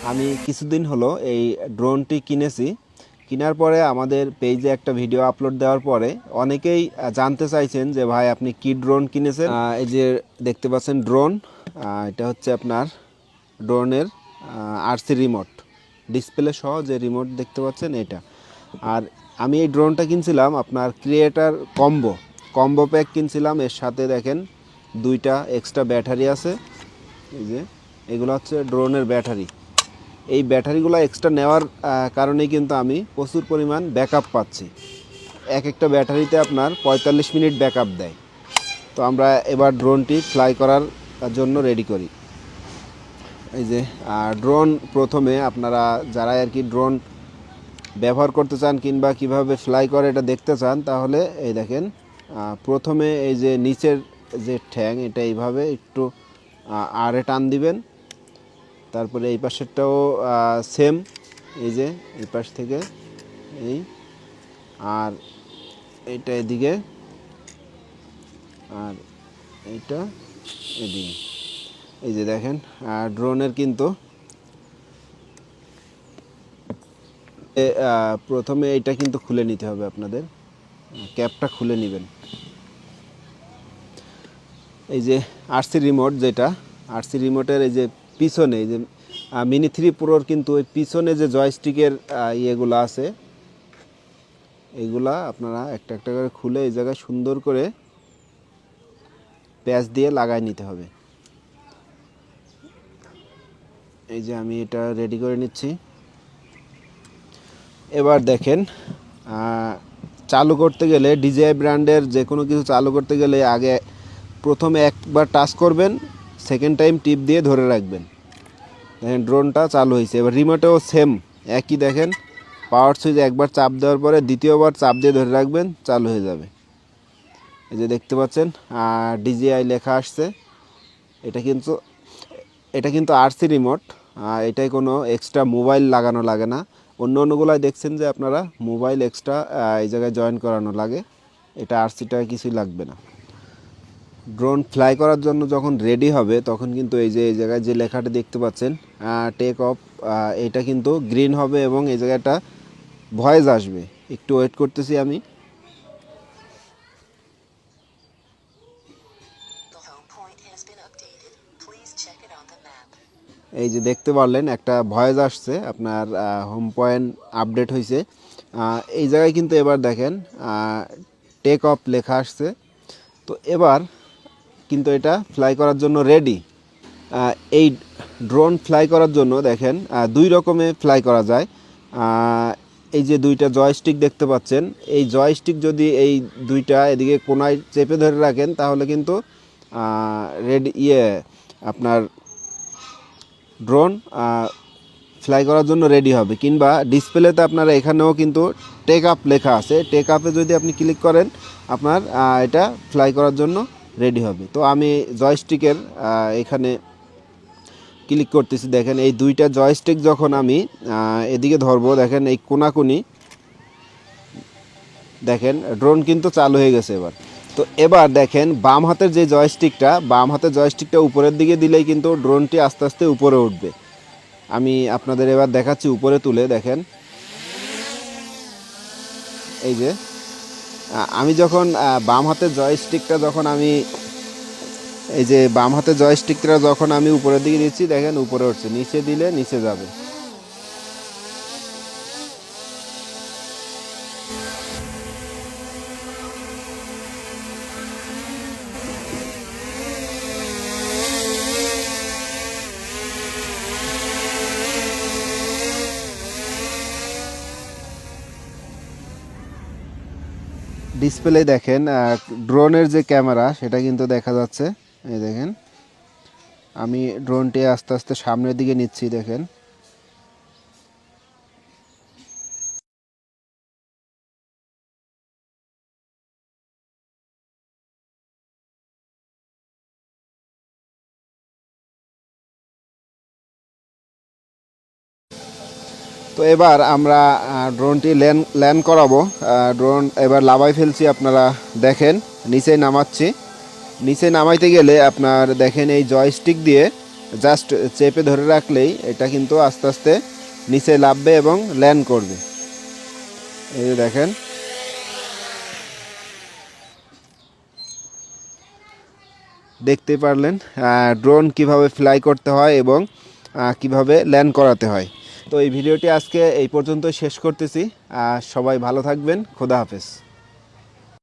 আমি কিছুদিন হলো এই ড্রোনটি কিনেছি। কেনার পরে আমাদের পেজে একটা ভিডিও আপলোড দেওয়ার পরে অনেকেই জানতে চাইছেন যে ভাই আপনি কি ড্রোন কিনেছেন। এই যে দেখতে পাচ্ছেন ড্রোন, এটা হচ্ছে আপনার ড্রোনের আরসি রিমোট, ডিসপ্লে সহ যে রিমোট দেখতে পাচ্ছেন এটা। আর আমি এই ড্রোনটা কিনছিলাম আপনার ক্রিয়েটার কম্বো প্যাক কিনছিলাম। এর সাথে দেখেন দুইটা এক্সট্রা ব্যাটারি আছে। এই যে এগুলো হচ্ছে ড্রোনের ব্যাটারি। এই ব্যাটারিগুলো এক্সট্রা নেওয়ার কারণেই কিন্তু আমি প্রচুর পরিমাণ ব্যাকআপ পাচ্ছি। এক একটা ব্যাটারিতে আপনার 45 মিনিট ব্যাকআপ দেয়। তো আমরা এবার ড্রোনটি ফ্লাই করার জন্য রেডি করি। এই যে ড্রোন প্রথমে আপনারা যারা আর কি ড্রোন ব্যবহার করতে চান কিংবা কিভাবে ফ্লাই করে এটা দেখতে চান, তাহলে এই দেখেন প্রথমে এই যে নিচের যে ঠ্যাং এটা এইভাবে একটু আড়ে টান দিবেন। তারপরে এই পাশেরটাও সেম, এই যে এই পাশ থেকে এই, আর এইটা এদিকে, আর এইটা এদিকে। এই যে দেখেন ড্রোনের কিন্তু প্রথমে এইটা কিন্তু খুলে নিতে হবে, আপনাদের ক্যাপটা খুলে নেবেন। এই যে আরসি রিমোট, যেটা আরসি রিমোটের এই যে পিছনে এই যে মিনি 3 প্রোর কিন্তু ওই পিছনে যে জয়স্টিকের ইয়েগুলো আছে, এইগুলা আপনারা একটা একটা করে খুলে এই জায়গায় সুন্দর করে প্যাচ দিয়ে লাগাই নিতে হবে। এই যে আমি এটা রেডি করে নিচ্ছি। এবার দেখেন চালু করতে গেলে ডিজিআই ব্র্যান্ডের যে কোনো কিছু চালু করতে গেলে আগে প্রথমে একবার টাচ করবেন, সেকেন্ড টাইম টিপ দিয়ে ধরে রাখবেন। দেখেন ড্রোনটা চালু হয়েছে। এবার রিমোটেও সেম একই, দেখেন পাওয়ার সুইচ একবার চাপ দেওয়ার পরে দ্বিতীয়বার চাপ দিয়ে ধরে রাখবেন, চালু হয়ে যাবে। এই যে দেখতে পাচ্ছেন ডিজিআই লেখা আসছে। এটা কিন্তু আরসি রিমোট, এটাই কোনো এক্সট্রা মোবাইল লাগানো লাগে না। অন্যগুলাই দেখছেন যে আপনারা মোবাইল এক্সট্রা এই জায়গায় জয়েন করানো লাগে, এটা আরসিটা কিছুই লাগবে না। ড্রোন ফ্লাই করার জন্য যখন রেডি হবে তখন কিন্তু এই যে এই জায়গায় যে লেখাটা দেখতে পাচ্ছেন টেক অফ, এটা কিন্তু গ্রিন হবে এবং এই জায়গাটা ভয়েস আসবে। একটু ওয়েট করতেছি আমি। এই যে দেখতে পারলেন একটা ভয়েস আসছে, আপনার হোম পয়েন্ট আপডেট হয়েছে। এই জায়গায় কিন্তু এবার দেখেন টেক অফ লেখা আসছে। তো এবার কিন্তু এটা ফ্লাই করার জন্য রেডি। এই ড্রোন ফ্লাই করার জন্য দেখেন দুই রকমে ফ্লাই করা যায়। এই যে দুইটা জয়স্টিক দেখতে পাচ্ছেন, এই জয়স্টিক যদি এই দুইটা এদিকে কোনায় চেপে ধরে রাখেন তাহলে কিন্তু আপনার ড্রোন ফ্লাই করার জন্য রেডি হবে। কিংবা ডিসপ্লেতে আপনারা এখানেও কিন্তু টেক আপ লেখা আছে, টেক আপে যদি আপনি ক্লিক করেন আপনার এটা ফ্লাই করার জন্য রেডি হবে। তো আমি জয়স্টিকের এখানে ক্লিক করতেছি। দেখেন এই দুইটা জয়স্টিক যখন আমি এদিকে ধরবো, দেখেন এই কোনাকুনি, দেখেন ড্রোন কিন্তু চালু হয়ে গেছে এবার। তো এবার দেখেন বাম হাতের জয়স্টিকটা উপরের দিকে দিলেই কিন্তু ড্রোনটি আস্তে আস্তে উপরে উঠবে। আমি আপনাদের এবার দেখাচ্ছি উপরে তুলে। দেখেন এই যে আমি যখন বাম হাতের জয়স্টিকটা যখন আমি উপরের দিকে দিচ্ছি, দেখেন উপরে উঠছে, নিচে দিলে নিচে যাবে। ডিসপ্লে দেখেন ড্রোনের যে ক্যামেরা সেটা কিন্তু দেখা যাচ্ছে। এই দেখেন আমি ড্রোনটি আস্তে আস্তে সামনের দিকে নিচ্ছি। দেখেন তো এবার আমরা ড্রোনটি ল্যান্ড করাবো। ড্রোন এবার লাভাই ফেলছি, আপনারা দেখেন নিচে নামাচ্ছি। নিচে নামাইতে গেলে আপনার দেখেন এই জয়স্টিক দিয়ে জাস্ট চেপে ধরে রাখলেই এটা কিন্তু আস্তে আস্তে নিচে নামবে এবং ল্যান্ড করবে। এই যে দেখেন, দেখতে পারলেন ড্রোন কিভাবে ফ্লাই করতে হয় এবং কিভাবে ল্যান্ড করাতে হয়। তো এই ভিডিওটি আজকে এই পর্যন্ত শেষ করতেছি। সবাই ভালো থাকবেন, খোদা হাফেজ।